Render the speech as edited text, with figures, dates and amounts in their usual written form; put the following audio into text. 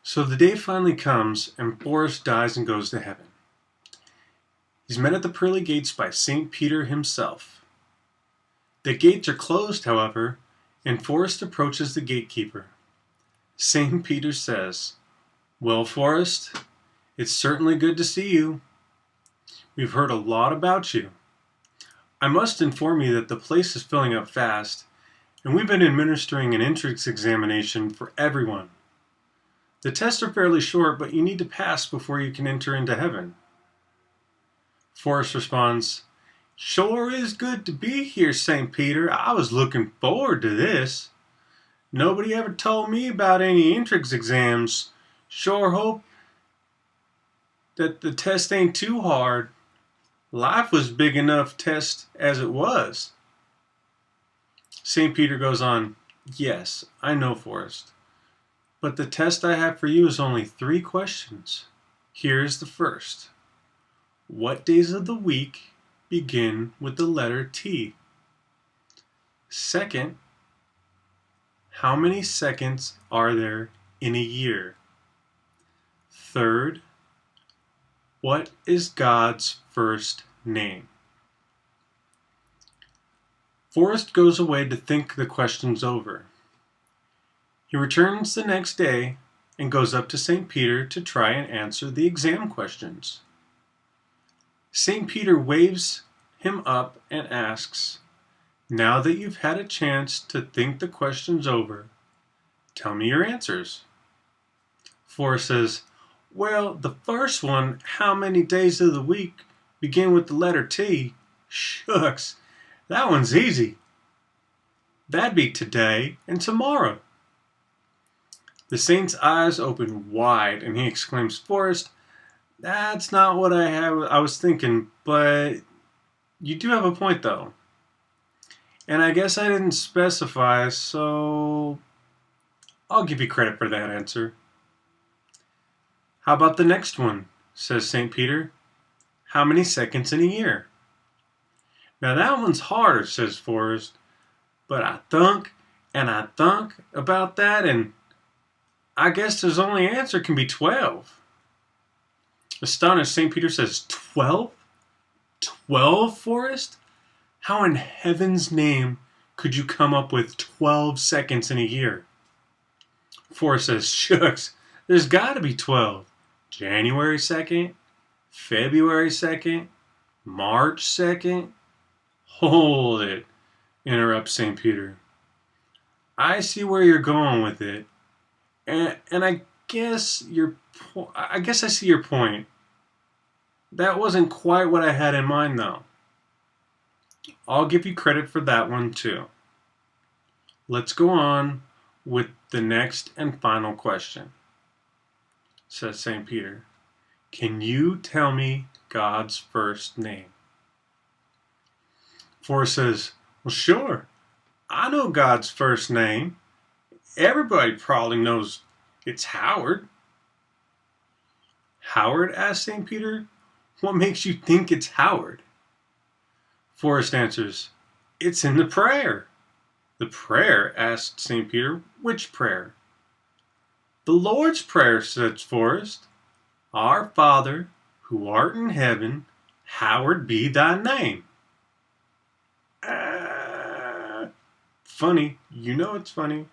So the day finally comes, and Forrest dies and goes to heaven. He's met at the pearly gates by St. Peter himself. The gates are closed, however, and Forrest approaches the gatekeeper. St. Peter says, "Well, Forrest, it's certainly good to see you. We've heard a lot about you. I must inform you that the place is filling up fast, and we've been administering an entrance examination for everyone. The tests are fairly short, but you need to pass before you can enter into heaven." Forrest responds, "Sure is good to be here, St. Peter. I was looking forward to this. Nobody ever told me about any entrance exams. Sure hope that the test ain't too hard. Life was big enough test as it was." St. Peter goes on, "Yes, I know, Forrest. But the test I have for you is only 3 questions. Here's the first. What days of the week begin with the letter T? Second, how many seconds are there in a year? Third, what is God's first name?" Forrest goes away to think the questions over. He returns the next day and goes up to St. Peter to try and answer the exam questions. St. Peter waves him up and asks, "Now that you've had a chance to think the questions over, tell me your answers." Forrest says, "Well, the first one, how many days of the week begin with the letter T? Shucks, that one's easy. That'd be today and tomorrow." The saint's eyes open wide and he exclaims, "Forrest, that's not what I was thinking, but you do have a point though. And I guess I didn't specify, so I'll give you credit for that answer." "How about the next one?" says St. Peter. "How many seconds in a year?" "Now that one's harder," says Forrest, "but I thunk and I thunk about that, and I guess his only answer can be 12. Astonished, St. Peter says, 12? 12, Forrest? How in heaven's name could you come up with 12 seconds in a year?" Forrest says, "Shucks, there's got to be 12. January 2nd, February 2nd, March 2nd. "Hold it," interrupts St. Peter. "I see where you're going with it. And I guess I see your point. That wasn't quite what I had in mind, though. I'll give you credit for that one, too. Let's go on with the next and final question," says St. Peter. "Can you tell me God's first name?" Forrest says, "Well, sure. I know God's first name. Everybody probably knows it's Howard." "Howard?" asked St. Peter. "What makes you think it's Howard?" Forrest answers, "It's in the prayer." "The prayer?" asked St. Peter. "Which prayer?" "The Lord's Prayer," says Forrest. "Our Father, who art in heaven, hallowed be thy name." Funny. You know it's funny.